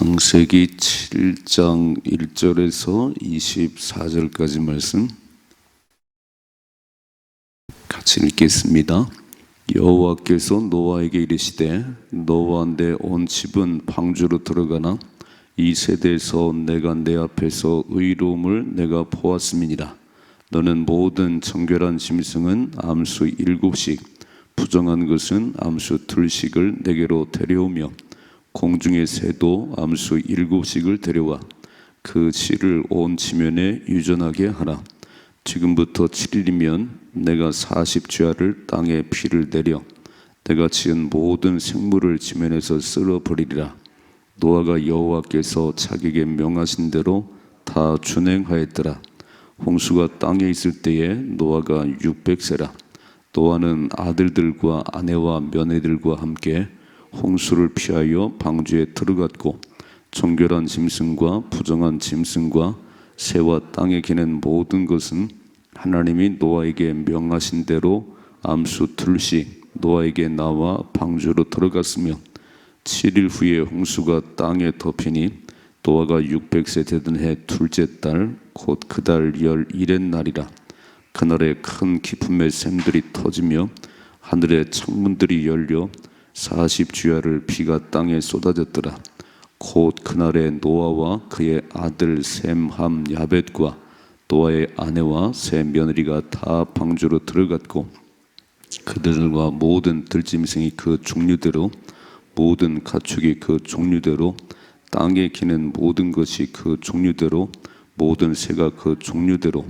창세기 7장 1절에서 24절까지 말씀 같이 읽겠습니다. 여호와께서 노아에게 이르시되 너와 내 온 집은 방주로 들어가나 이 세대에서 내가 내 앞에서 의로움을 내가 보았음이니라. 너는 모든 정결한 짐승은 암수 7씩 부정한 것은 암수 2씩을 내게로 데려오며 공중의 새도 암수 7씩을 데려와 그 씨를 온 지면에 유전하게 하라. 지금부터 7일이면 내가 40주야를 땅에 피를 내려 내가 지은 모든 생물을 지면에서 쓸어버리리라. 노아가 여호와께서 자기에게 명하신 대로 다 준행하였더라. 홍수가 땅에 있을 때에 노아가 600세라. 노아는 아들들과 아내와 며느리들과 함께 홍수를 피하여 방주에 들어갔고 정결한 짐승과 부정한 짐승과 새와 땅에 기는 모든 것은 하나님이 노아에게 명하신 대로 암수 2씩 노아에게 나와 방주로 들어갔으며 7일 후에 홍수가 땅에 덮이니 노아가 600세 되던 해 둘째 달 곧 그 달 11의 날이라. 그날에 큰 기품의 샘들이 터지며 하늘의 창문들이 열려 40주야를 비가 땅에 쏟아졌더라. 곧 그날에 노아와 그의 아들 셈, 함, 야벳과 노아의 아내와 세 며느리가 다 방주로 들어갔고 그들과 모든 들짐승이 그 종류대로 모든 가축이 그 종류대로 땅에 기는 모든 것이 그 종류대로 모든 새가 그 종류대로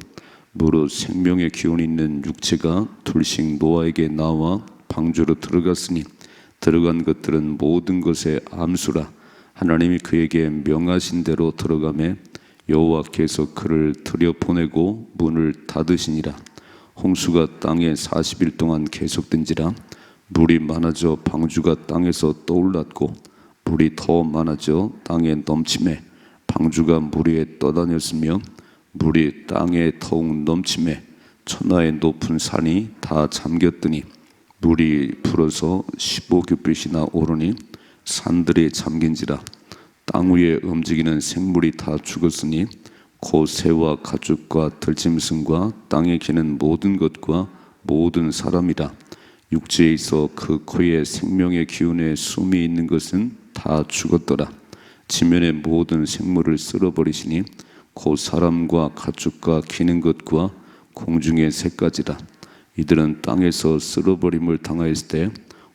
무릇 생명의 기운이 있는 육체가 둘씩 노아에게 나와 방주로 들어갔으니 들어간 것들은 모든 것의 암수라. 하나님이 그에게 명하신 대로 들어가매 여호와께서 그를 들여보내고 문을 닫으시니라. 홍수가 땅에 40일 동안 계속된지라. 물이 많아져 방주가 땅에서 떠올랐고 물이 더 많아져 땅에 넘침에 방주가 물 위에 떠다녔으며 물이 땅에 더욱 넘침에 천하의 높은 산이 다 잠겼더니 물이 불어서 15규빗이나 오르니 산들이 잠긴지라. 땅 위에 움직이는 생물이 다 죽었으니 곧 새와 가축과 들짐승과 땅에 기는 모든 것과 모든 사람이라. 육지에 있어 그 코에 생명의 기운에 숨이 있는 것은 다 죽었더라. 지면의 모든 생물을 쓸어버리시니 곧 사람과 가축과 기는 것과 공중의 새까지라. 이들은 땅에서 쓸어버림을 당하였을 때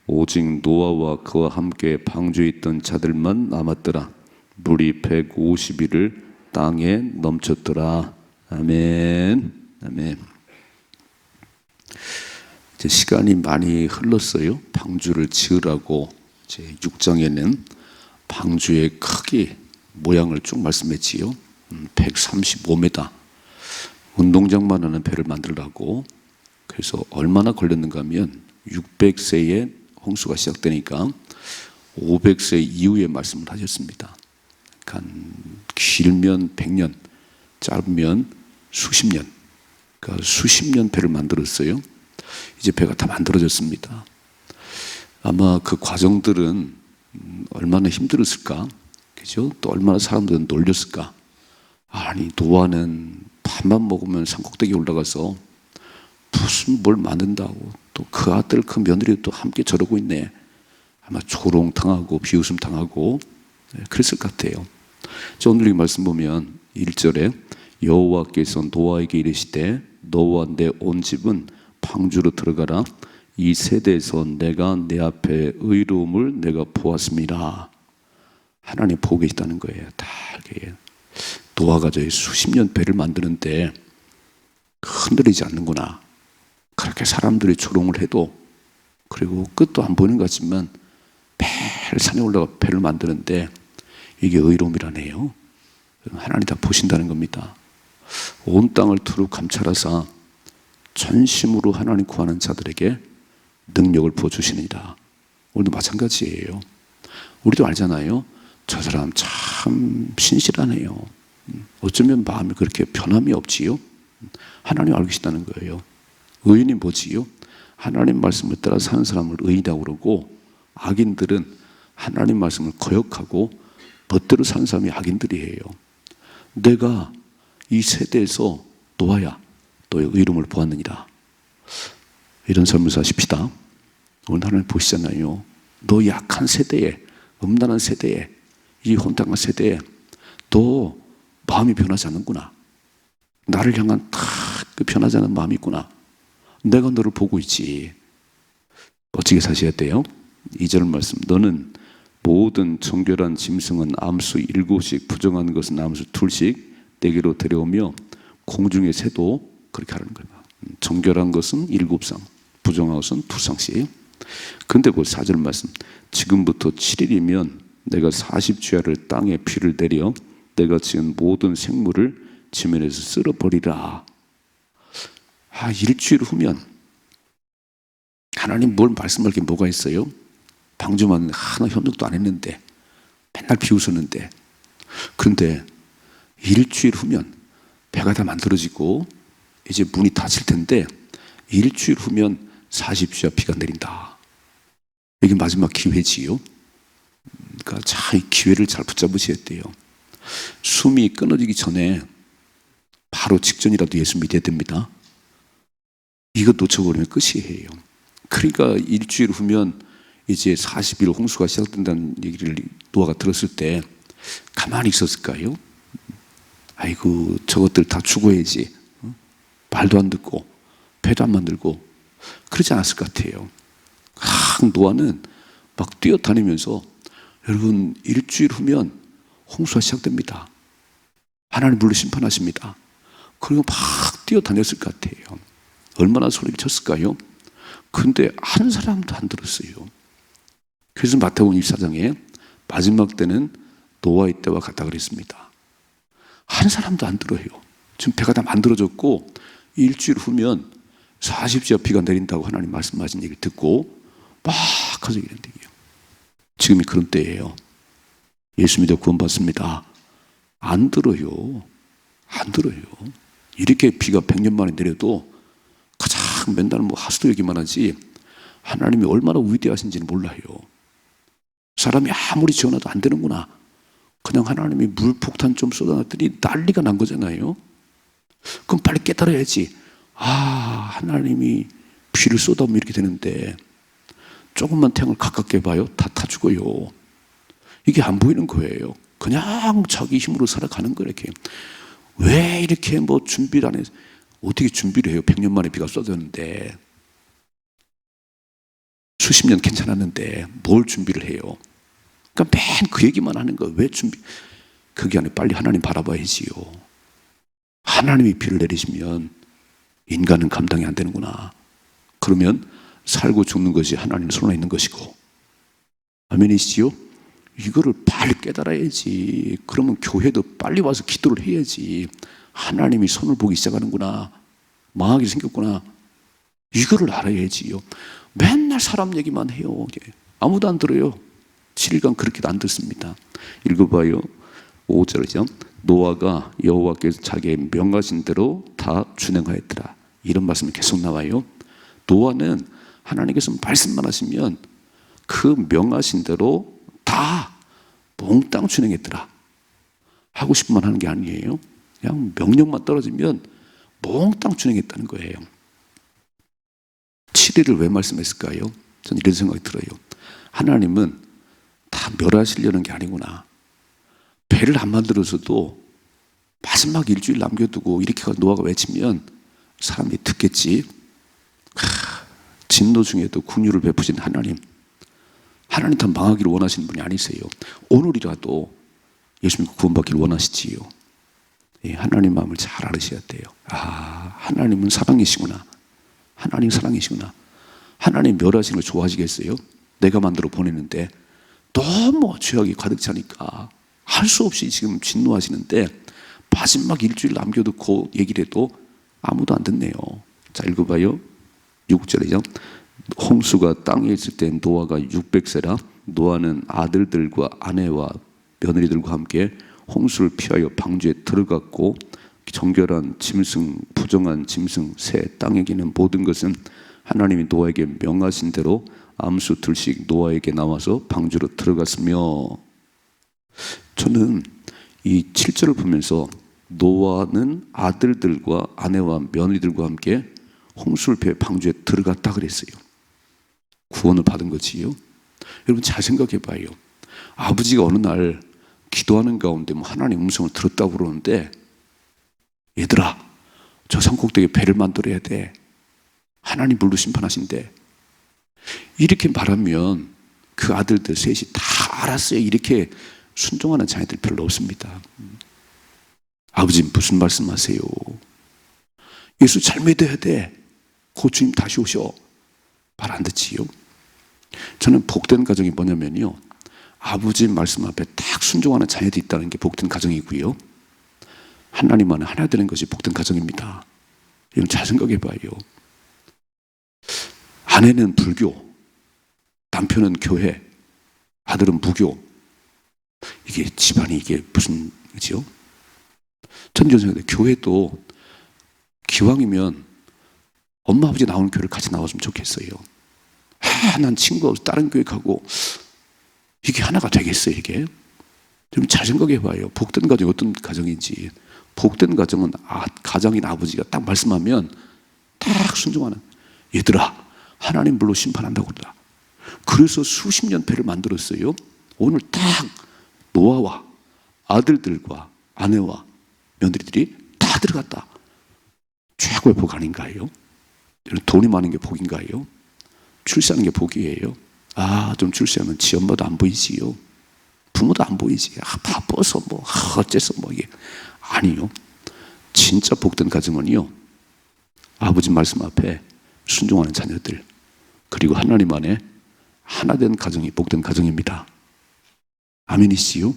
오직 노아와 그와 함께 방주에 있던 자들만 남았더라. 물이 150일을 땅에 넘쳤더라. 아멘. 아멘. 이제 시간이 많이 흘렀어요. 방주를 지으라고 제 6장에는 방주의 크기 모양을 쭉 말씀했지요. 135m. 운동장만 하는 배를 만들라고. 그래서 얼마나 걸렸는가 하면 600세에 홍수가 시작되니까 500세 이후에 말씀을 하셨습니다. 그러니까 길면 100년, 짧으면 수십 년. 그러니까 수십 년 배를 만들었어요. 이제 배가 다 만들어졌습니다. 아마 그 과정들은 얼마나 힘들었을까? 그죠? 또 얼마나 사람들은 놀렸을까? 아니, 노아는 밥만 먹으면 산꼭대기에 올라가서 무슨 뭘 만든다고 또 그 아들 그 며느리도 함께 저러고 있네. 아마 조롱당하고 비웃음당하고 그랬을 것 같아요. 오늘 이 말씀 보면 1절에 여호와께서 노아에게 이르시되 너와 내 온 집은 방주로 들어가라. 이 세대에서 내가 내 앞에 의로움을 내가 보았습니다. 하나님 보고 계시다는 거예요. 다 이렇게 노아가 저희 수십 년 배를 만드는데 흔들리지 않는구나. 그렇게 사람들이 조롱을 해도 그리고 끝도 안 보이는 것 같지만 매일 산에 올라가 배를 만드는데 이게 의로움이라네요. 하나님 다 보신다는 겁니다. 온 땅을 두루 감찰하사 전심으로 하나님 구하는 자들에게 능력을 부어주시느니라. 오늘도 마찬가지예요. 우리도 알잖아요. 저 사람 참 신실하네요. 어쩌면 마음이 그렇게 변함이 없지요. 하나님 알고 계시다는 거예요. 의인이 뭐지요? 하나님 말씀을 따라 사는 사람을 의인이라고 그러고 악인들은 하나님 말씀을 거역하고 멋대로 사는 사람이 악인들이에요. 내가 이 세대에서 노아야 너의 의로움을 보았느니라. 이런 삶을 사십시다. 오늘 하나님 보시잖아요. 너 약한 세대에, 음란한 세대에, 이 혼탁한 세대에 너 마음이 변하지 않는구나. 나를 향한 딱 그 변하지 않는 마음이 있구나. 내가 너를 보고 있지. 멋지게 사셔야 돼요. 2절 말씀. 너는 모든 정결한 짐승은 암수 7씩, 부정한 것은 암수 2씩 내게로 데려오며 공중의 새도 그렇게 하라는 거예요. 정결한 것은 7상, 부정한 것은 2상씩. 그런데 그 4절 말씀. 지금부터 7일이면 내가 40주야를 땅에 비를 내려 내가 지은 모든 생물을 지면에서 쓸어버리라. 일주일 후면 하나님 뭘 말씀할 게 뭐가 있어요? 방주만 하나 협력도 안 했는데 맨날 비웃었는데, 그런데 일주일 후면 배가 다 만들어지고 이제 문이 닫힐 텐데 일주일 후면 40주야 비가 내린다. 이게 마지막 기회지요. 그러니까 이 기회를 잘 붙잡으셔야 돼요. 숨이 끊어지기 전에 바로 직전이라도 예수 믿어야 됩니다. 이거 놓쳐버리면 끝이에요. 그러니까 일주일 후면 이제 40일 홍수가 시작된다는 얘기를 노아가 들었을 때 가만히 있었을까요? 아이고 저것들 다 죽어야지. 말도 안 듣고 배도 안 만들고 그러지 않았을 것 같아요. 노아는 막 뛰어다니면서, 여러분 일주일 후면 홍수가 시작됩니다. 하나님 물로 심판하십니다. 그리고 막 뛰어다녔을 것 같아요. 얼마나 소리를 쳤을까요? 근데 한 사람도 안 들었어요. 그래서 마태복음 24장에 마지막 때는 노아의 때와 같다 그랬습니다. 한 사람도 안 들어요. 지금 배가 다 만들어졌고 일주일 후면 40주야 비가 내린다고 하나님 말씀하신 얘기를 듣고 막 가서 이랬는데요. 지금이 그런 때예요. 예수 믿어 구원받습니다. 안 들어요. 안 들어요. 이렇게 비가 100년 만에 내려도 가장 맨날 하수도 얘기만 하지 하나님이 얼마나 위대하신지는 몰라요. 사람이 아무리 지원해도 안 되는구나. 그냥 하나님이 물폭탄 좀 쏟아놨더니 난리가 난 거잖아요. 그럼 빨리 깨달아야지. 하나님이 비를 쏟아오면 이렇게 되는데 조금만 태양을 가깝게 봐요. 다 죽어요. 이게 안 보이는 거예요. 그냥 자기 힘으로 살아가는 거예요. 이렇게. 왜 이렇게 준비를 안 해서, 어떻게 준비를 해요? 100년 만에 비가 쏟았는데, 수십 년 괜찮았는데 뭘 준비를 해요? 그러니까 맨 그 얘기만 하는 거예요. 왜 준비? 그게 아니라 빨리 하나님 바라봐야지요. 하나님이 비를 내리시면 인간은 감당이 안 되는구나. 그러면 살고 죽는 것이 하나님 손에 있는 것이고. 아멘이시죠? 이거를 빨리 깨달아야지. 그러면 교회도 빨리 와서 기도를 해야지. 하나님이 손을 보기 시작하는구나. 망하게 생겼구나. 이거를 알아야지요. 맨날 사람 얘기만 해요. 아무도 안 들어요. 7일간 그렇게도 안 듣습니다. 읽어봐요. 5절이죠. 노아가 여호와께서 자기의 명하신 대로 다 준행하였더라. 이런 말씀이 계속 나와요. 노아는 하나님께서 말씀만 하시면 그 명하신 대로 다 몽땅 준행했더라. 하고 싶은 말 하는 게 아니에요. 그냥 명령만 떨어지면 몽땅 준행했다는 거예요. 7일을 왜 말씀했을까요? 저는 이런 생각이 들어요. 하나님은 다 멸하시려는 게 아니구나. 배를 안 만들어서도 마지막 일주일 남겨두고 이렇게 노아가 외치면 사람이 듣겠지. 진노 중에도 긍휼을 베푸신 하나님, 하나님 다 망하기를 원하시는 분이 아니세요. 오늘이라도 예수 믿고 구원받기를 원하시지요. 하나님 마음을 잘 알으셔야 돼요. 하나님은 사랑이시구나. 하나님 사랑이시구나. 하나님 멸하시는 걸 좋아하시겠어요? 내가 만들어 보내는데 너무 죄악이 가득 차니까 할 수 없이 지금 진노하시는데 마지막 일주일 남겨두고 얘기를 해도 아무도 안 듣네요. 자, 읽어봐요. 6절이죠. 홍수가 땅에 있을 때 노아가 600세라 노아는 아들들과 아내와 며느리들과 함께 홍수를 피하여 방주에 들어갔고 정결한 짐승, 부정한 짐승, 새, 땅에 기는 모든 것은 하나님이 노아에게 명하신 대로 암수 둘씩 노아에게 나와서 방주로 들어갔으며, 저는 이 7절을 보면서 노아는 아들들과 아내와 며느리들과 함께 홍수를 방주에 들어갔다 그랬어요. 구원을 받은 거지요. 여러분 잘 생각해 봐요. 아버지가 어느 날 기도하는 가운데 하나님의 음성을 들었다고 그러는데, 얘들아 저 산꼭대기에 배를 만들어야 돼, 하나님 물로 심판하신대, 이렇게 말하면 그 아들들 셋이 다 알았어요. 이렇게 순종하는 자녀들 별로 없습니다. 아버지 무슨 말씀하세요? 예수 잘 믿어야 돼, 곧 주님 다시 오셔. 말 안 듣지요. 저는 복된 가정이 뭐냐면요, 아버지 말씀 앞에 딱 순종하는 자녀들이 있다는 게 복된 가정이고요, 하나님 안에 하나 되는 것이 복된 가정입니다. 이건 잘 생각해 봐요. 아내는 불교, 남편은 교회, 아들은 무교, 이게 집안이 이게 무슨 그죠? 전교생인데 교회도 기왕이면 엄마 아버지 나오는 교회를 같이 나왔으면 좋겠어요. 난 친구하고 다른 교회 가고, 이게 하나가 되겠어요 이게? 좀 잘 생각해 봐요. 복된 가정이 어떤 가정인지. 복된 가정은 가장인 아버지가 딱 말씀하면 딱 순종하는, 얘들아 하나님 물로 심판한다고 그러다. 그래서 수십 년 배를 만들었어요. 오늘 딱 노아와 아들들과 아내와 며느리들이 다 들어갔다. 최고의 복 아닌가요? 돈이 많은 게 복인가요? 출세하는 게 복이에요? 좀 출세하면 지 엄마도 안 보이지요, 부모도 안 보이지, 바빠서 어째서 이게 아니요. 진짜 복된 가정은요, 아버지 말씀 앞에 순종하는 자녀들, 그리고 하나님 안에 하나 된 가정이 복된 가정입니다. 아멘이시요?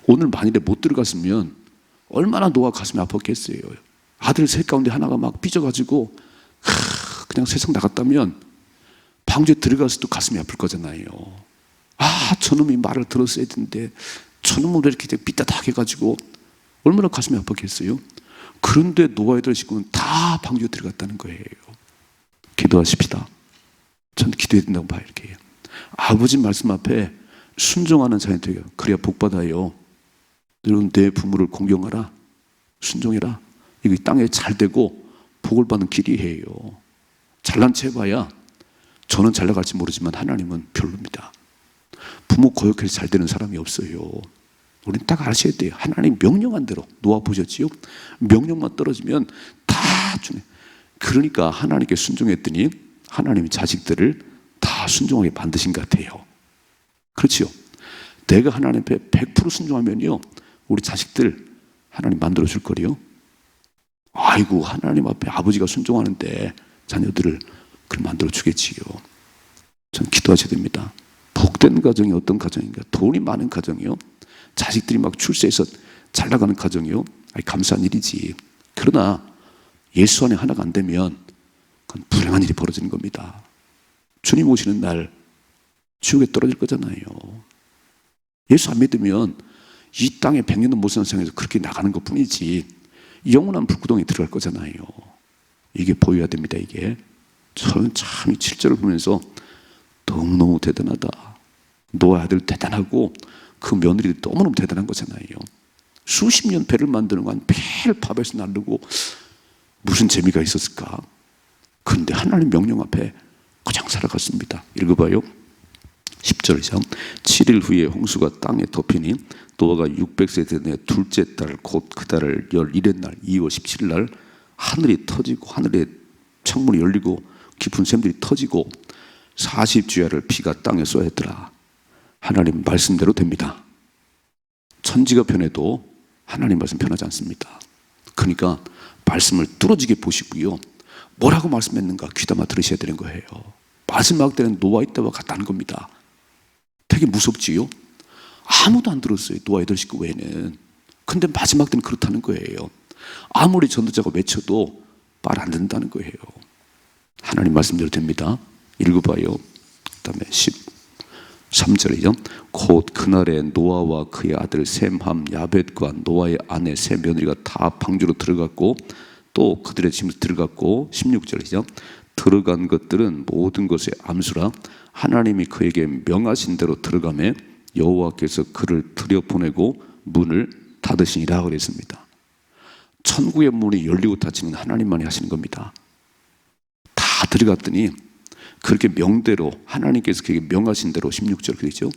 오늘 만일에 못 들어갔으면 얼마나 노아 가슴이 아팠겠어요. 아들 셋 가운데 하나가 막 삐져가지고 그냥 세상 나갔다면 방주에 들어가서도 가슴이 아플 거잖아요. 저놈이 말을 들었어야 되는데 저놈을 왜 이렇게 삐딱하게 해가지고 얼마나 가슴이 아팠겠어요. 그런데 노아의 식구는 다 방주에 들어갔다는 거예요. 기도하십시다. 저는 기도해야 된다고 봐요. 이렇게 아버지 말씀 앞에 순종하는 자녀들이에요. 그래야 복받아요. 여러분 내 부모를 공경하라, 순종해라. 이거 땅에 잘 되고 복을 받는 길이에요. 잘난 체 해봐야 저는 잘 나갈지 모르지만 하나님은 별로입니다. 부모 거역해서 잘 되는 사람이 없어요. 우리는 딱 아셔야 돼요. 하나님 명령한 대로, 노아 보셨지요? 명령만 떨어지면 다 주네. 그러니까 하나님께 순종했더니 하나님이 자식들을 다 순종하게 만드신 것 같아요. 그렇지요? 내가 하나님 앞에 100% 순종하면요, 우리 자식들 하나님 만들어 줄 거리요. 아이고 하나님 앞에 아버지가 순종하는데 자녀들을 그걸 만들어 주겠지요. 전 기도하셔야 됩니다. 복된 가정이 어떤 가정인가? 돈이 많은 가정이요, 자식들이 막 출세해서 잘 나가는 가정이요, 감사한 일이지. 그러나 예수 안에 하나가 안 되면 그건 불행한 일이 벌어지는 겁니다. 주님 오시는 날 지옥에 떨어질 거잖아요. 예수 안 믿으면 이 땅에 100년도 못 사는 세상에서 그렇게 나가는 것 뿐이지 영원한 불구덩이에 들어갈 거잖아요. 이게 보여야 됩니다. 이게 저는 참 이 7절을 보면서 너무너무 대단하다. 노아 아들 대단하고 그 며느리도 너무너무 대단한 거잖아요. 수십 년 배를 만드는 건 매일 밥에서 나르고 무슨 재미가 있었을까? 그런데 하나님 명령 앞에 그냥 살아갔습니다. 읽어봐요. 10절이죠. 7일 후에 홍수가 땅에 덮이니 노아가 600세 되네 둘째 달 곧 그 달을 11의 날 2월 17일 날 하늘이 터지고 하늘에 창문이 열리고 깊은 샘들이 터지고 40주야를 비가 땅에 쏘였더라. 하나님 말씀대로 됩니다. 천지가 변해도 하나님 말씀 변하지 않습니다. 그러니까 말씀을 뚫어지게 보시고요, 뭐라고 말씀했는가 귀담아 들으셔야 되는 거예요. 마지막 때는 노아의 때와 같다는 겁니다. 되게 무섭지요? 아무도 안 들었어요, 노아의 식구 외에는. 근데 마지막 때는 그렇다는 거예요. 아무리 전도자가 외쳐도 말 안 듣는다는 거예요. 하나님 말씀대로 됩니다. 읽어봐요. 그 다음에 13절이죠. 곧 그날에 노아와 그의 아들 셈, 함, 야벳과 노아의 아내 세 며느리가 다 방주로 들어갔고 또 그들의 짐을 들어갔고 16절이죠. 들어간 것들은 모든 것의 암수라 하나님이 그에게 명하신 대로 들어가매 여호와께서 그를 들여보내고 문을 닫으시니라 그랬습니다. 천국의 문이 열리고 닫히는 하나님만이 하시는 겁니다. 다 들어갔더니 그렇게 명대로 하나님께서 그게 명하신 대로 16절 그러죠.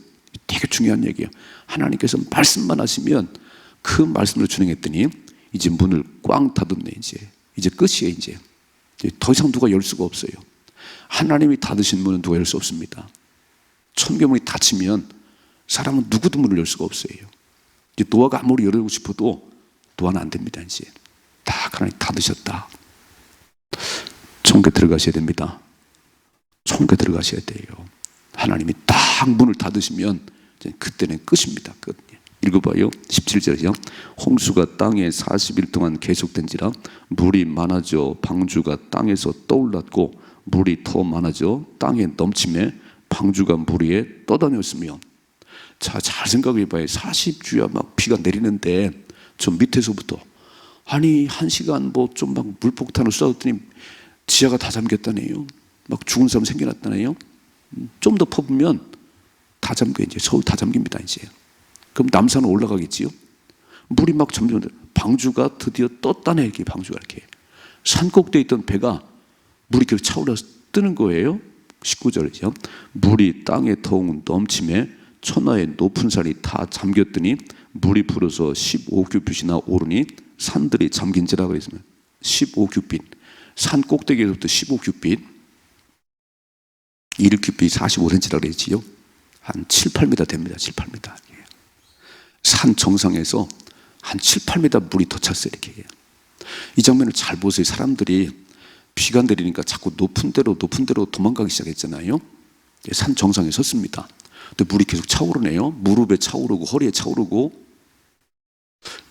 되게 중요한 얘기예요. 하나님께서 말씀만 하시면 그 말씀으로 준행했더니 이제 문을 꽝 닫았네. 이제 끝이에요. 이제 더 이상 누가 열 수가 없어요. 하나님이 닫으신 문은 누가 열 수 없습니다. 천국의 문이 닫히면 사람은 누구도 문을 열 수가 없어요. 이제 노아가 아무리 열고 싶어도 노아는 안 됩니다. 이제 다 하나님 닫으셨다. 천국에 들어가셔야 됩니다. 천국에 들어가셔야 돼요. 하나님이 딱 문을 닫으시면 그때는 끝입니다. 끝. 읽어봐요. 17절이요. 홍수가 땅에 40일 동안 계속된지라 물이 많아져 방주가 땅에서 떠올랐고 물이 더 많아져 땅에 넘침에 방주가 물 위에 떠다녔으며. 자, 잘 생각해봐요. 40주야 막 비가 내리는데 저 밑에서부터 아니 1시간 뭐 좀 막 물폭탄을 쏟았더니 지하가 다 잠겼다네요. 막 죽은 사람 생겨났다네요. 좀 더 퍼부면 다 잠겨. 이제 서울 다 잠깁니다. 이제 그럼 남산은 올라가겠지요. 물이 막 점점 방주가 드디어 떴다네. 이렇게 방주가 이렇게 산 꼭대에 있던 배가 물이 계속 차올라서 뜨는 거예요. 19절이죠. 물이 땅에 더욱 넘침에 천하의 높은 산이 다 잠겼더니 물이 불어서 15규빗이나 오르니 산들이 잠긴지라 그랬습니다. 15규빗. 산 꼭대기에서부터 15규빗. 1규빗이 45cm라고 그랬지요. 한 7, 8m 됩니다. 7, 8m. 산 정상에서 한 7, 8m 물이 더 찼어요. 이렇게. 이 장면을 잘 보세요. 사람들이 비가 내리니까 자꾸 높은 데로 도망가기 시작했잖아요. 산 정상에 섰습니다. 근데 물이 계속 차오르네요. 무릎에 차오르고 허리에 차오르고.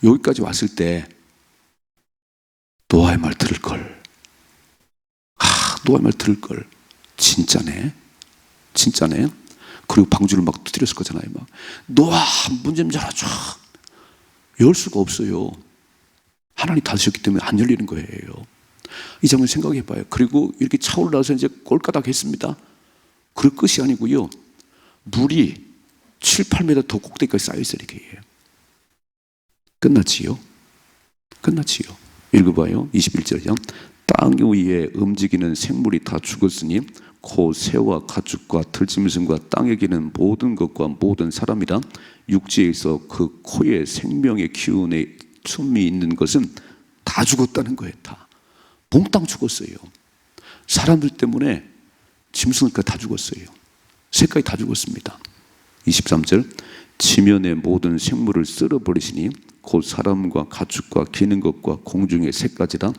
여기까지 왔을 때 노아의 말 들을 걸. 노아의 말 들을 걸. 진짜네. 그리고 방주를 막 두드렸을 거잖아요. 막 노아 문 좀 열어줘. 열 수가 없어요. 하나님 닫으셨기 때문에 안 열리는 거예요. 이 장면 생각해 봐요. 그리고 이렇게 차올라서 이제 꼴까닥 했습니다. 그 끝이 아니고요. 물이 7, 8m 더 꼭대기까지 쌓여있어요. 이렇게. 끝났지요. 읽어봐요. 21절이요. 땅 위에 움직이는 생물이 다 죽었으니 곧 새와 가축과 들짐승과 땅에 기는 모든 것과 모든 사람이라 육지에서 그 코에 생명의 기운에 숨이 있는 것은 다 죽었다는 거예요. 다 몽땅 죽었어요. 사람들 때문에 짐승까지 다 죽었어요. 새까지 다 죽었습니다. 23절. 지면의 모든 생물을 쓸어버리시니 곧 사람과 가축과 기는 것과 공중의 새까지라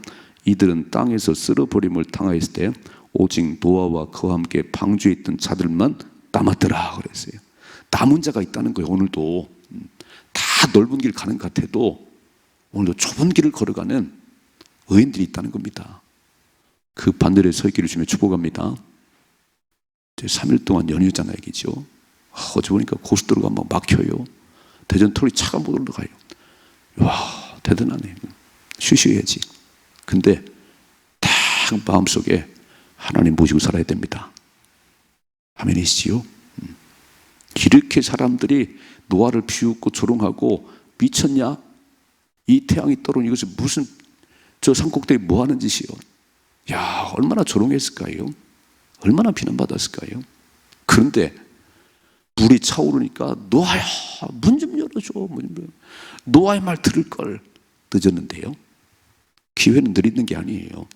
이들은 땅에서 쓸어버림을 당하였을 때 오직 노아와 그와 함께 방주에 있던 자들만 남았더라 그랬어요. 남은 자가 있다는 거예요. 오늘도 다 넓은 길 가는 것 같아도 오늘도 좁은 길을 걸어가는 의인들이 있다는 겁니다. 그 반대로 서 있기를 주며 축복합니다. 3일 동안 연휴잖아 얘기죠. 어제 보니까 고속도로가 막 막혀요. 대전 톨이 차가 못 올라가요. 와, 대단하네. 쉬셔야지. 근데 딱 마음속에 하나님 모시고 살아야 됩니다. 아멘이시지요? 이렇게 사람들이 노아를 비웃고 조롱하고 미쳤냐? 이 태양이 떠오르는 이것이 무슨 저 산꼭대기 뭐 하는 짓이요? 야, 얼마나 조롱했을까요? 얼마나 비난받았을까요? 그런데 물이 차오르니까 노아야 문 좀 열어줘. 노아의 말 들을 걸. 늦었는데요. 기회는 늘 있는 게 아니에요.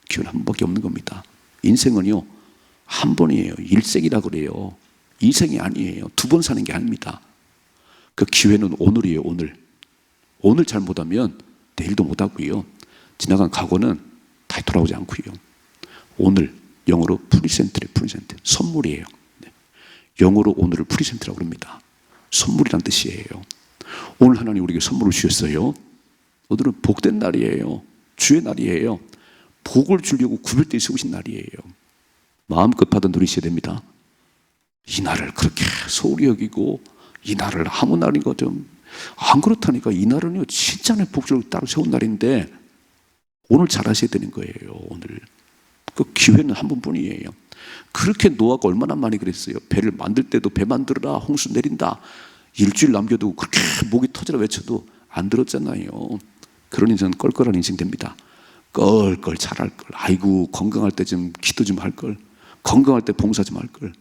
기회는 한 번밖에 없는 겁니다. 인생은요 한 번이에요. 일생이라 그래요. 이생이 아니에요. 2번 사는 게 아닙니다. 그 기회는 오늘이에요. 오늘 잘 못하면 내일도 못하고요. 지나간 과거는 다시 돌아오지 않고요. 오늘 영어로 프리센트래요. 프리센트. 선물이에요. 영어로 오늘을 프리센트라고 합니다. 선물이란 뜻이에요. 오늘 하나님 우리에게 선물을 주셨어요. 오늘은 복된 날이에요. 주의 날이에요. 복을 주려고 구별되어 세우신 날이에요. 마음껏 받아 누리셔야 됩니다. 이 날을 그렇게 소홀히 여기고 이 날을 아무 날인 것처럼 안 그렇다니까. 이 날은요 진짜 내 복주를 따로 세운 날인데 오늘 잘하셔야 되는 거예요. 오늘 그 기회는 한 번뿐이에요. 그렇게 노아가 얼마나 많이 그랬어요. 배를 만들 때도 배 만들어라, 홍수 내린다, 일주일 남겨두고 그렇게 목이 터지라 외쳐도 안 들었잖아요. 그런 인생은 껄껄한 인생 됩니다. 껄껄 잘할 걸. 아이고 건강할 때 좀 기도 좀 할 걸. 건강할 때 봉사 좀 할 걸.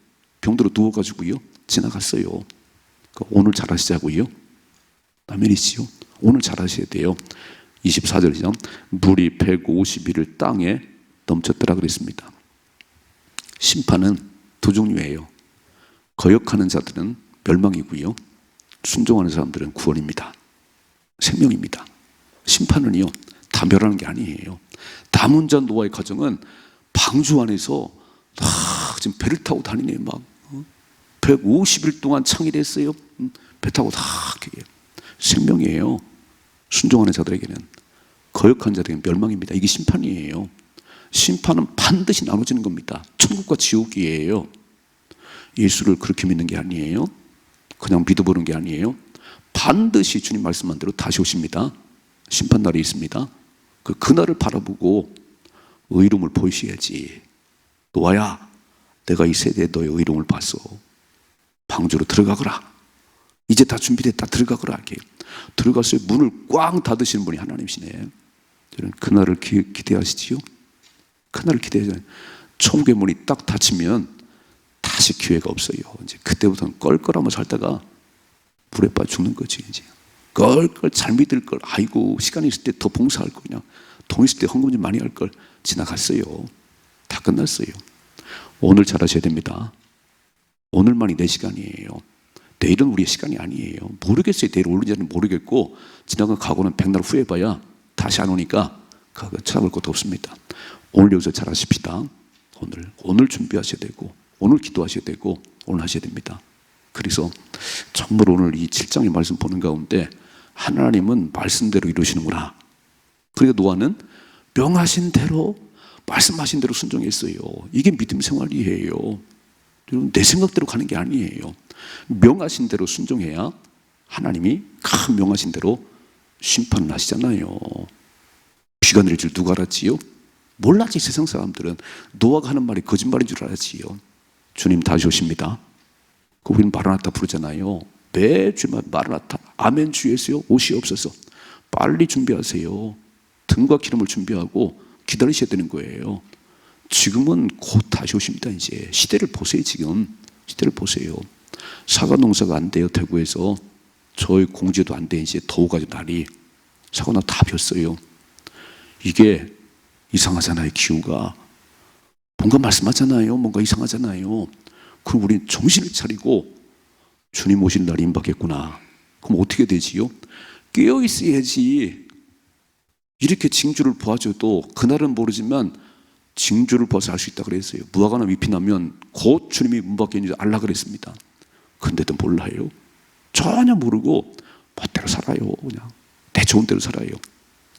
병들어 누워가지고요 지나갔어요. 그러니까 오늘 잘하시자고요. 아멘이지요. 오늘 잘하셔야 돼요. 24절이죠. 물이 150일을 땅에 넘쳤더라 그랬습니다. 심판은 두 종류예요. 거역하는 자들은 멸망이고요, 순종하는 사람들은 구원입니다. 생명입니다. 심판은요 다 멸하는 게 아니에요. 남은 자 노아의 가정은 방주 안에서 지금 배를 타고 다니네요. 막 150일 동안 창일했어요. 배 타고 다 생명이에요. 순종하는 자들에게는. 거역한 자들에게는 멸망입니다. 이게 심판이에요. 심판은 반드시 나눠지는 겁니다. 천국과 지옥이에요. 예수를 그렇게 믿는 게 아니에요. 그냥 믿어보는 게 아니에요. 반드시 주님 말씀한 대로 다시 오십니다. 심판날이 있습니다. 그날을 바라보고 의로움을 보이셔야지. 노아야, 내가 이 세대에 너의 의로움을 봤어. 방주로 들어가거라. 이제 다 준비됐다. 들어가거라. 이렇게 들어갔어요. 문을 꽝 닫으시는 분이 하나님이시네. 저는 그날을 기대하시지요. 그날을 기대하잖아요. 천국의 문이 딱 닫히면 다시 기회가 없어요. 이제 그때부터는 껄껄하며 살다가 물에 빠져 죽는 거지. 이제 껄껄 잘 믿을 걸. 아이고 시간이 있을 때 더 봉사할 거, 그냥 돈 있을 때 헌금 좀 많이 할 걸. 지나갔어요. 다 끝났어요. 오늘 잘하셔야 됩니다. 오늘만이 내 시간이에요. 내일은 우리의 시간이 아니에요. 모르겠어요. 내일 오는지는 모르겠고 지나간 과거는 백날 후회해봐야 다시 안 오니까 그거 찾아볼 것도 없습니다. 오늘 여기서 잘하십시다. 오늘 준비하셔야 되고 오늘 기도하셔야 되고 오늘 하셔야 됩니다. 그래서 정말 오늘 이 7장의 말씀 보는 가운데 하나님은 말씀대로 이루시는구나. 그러니까 노아는 명하신 대로 말씀하신 대로 순종했어요. 이게 믿음 생활이에요. 내 생각대로 가는 게 아니에요. 명하신 대로 순종해야 하나님이 큰 명하신 대로 심판을 하시잖아요. 비가 내릴 줄 누가 알았지요? 몰랐지. 세상 사람들은 노아가 하는 말이 거짓말인 줄 알았지요. 주님 다시 오십니다. 우리는 마라나타 부르잖아요. 매주마다 마라나타, 아멘 주 예수여 오시옵소서. 빨리 준비하세요. 등과 기름을 준비하고 기다리셔야 되는 거예요. 지금은 곧 다시 오십니다. 이제 시대를 보세요. 지금 시대를 보세요. 사과 농사가 안 돼요. 대구에서 저희 공주도 안 돼. 이제 더워가지고 날이 사과나 다 폈어요. 이게 이상하잖아요. 기후가 뭔가 말씀하잖아요. 뭔가 이상하잖아요. 그럼 우리는 정신을 차리고 주님 오실 날이 임박했구나. 그럼 어떻게 되지요? 깨어 있어야지. 이렇게 징조를 보아줘도 그날은 모르지만 징조를 봐서 알 수 있다 그랬어요. 무화과나 잎이 나면 곧 주님이 문 밖에 있는지 알라 그랬습니다. 근데도 몰라요. 전혀 모르고 멋대로 살아요. 그냥 내 좋은 대로 살아요.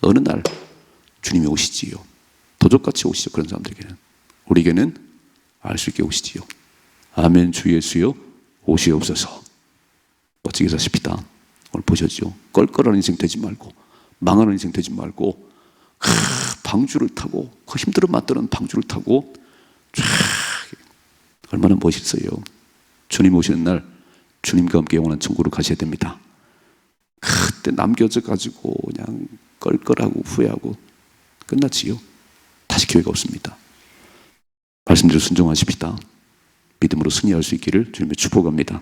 어느 날 주님이 오시지요. 도적같이 오시죠. 그런 사람들에게는. 우리에게는 알 수 있게 오시지요. 아멘 주 예수여 오시옵소서. 멋지게 사십시다. 오늘 보셨죠? 껄껄한 인생 되지 말고 망하는 인생 되지 말고 방주를 타고 그 힘들어 맞드는 방주를 타고 쫙 얼마나 멋있어요. 주님 오시는 날 주님과 함께 영원한 천국으로 가셔야 됩니다. 그때 남겨져 가지고 그냥 껄껄하고 후회하고 끝났지요. 다시 기회가 없습니다. 말씀대로 순종하십시다. 믿음으로 승리할 수 있기를 주님의 축복합니다.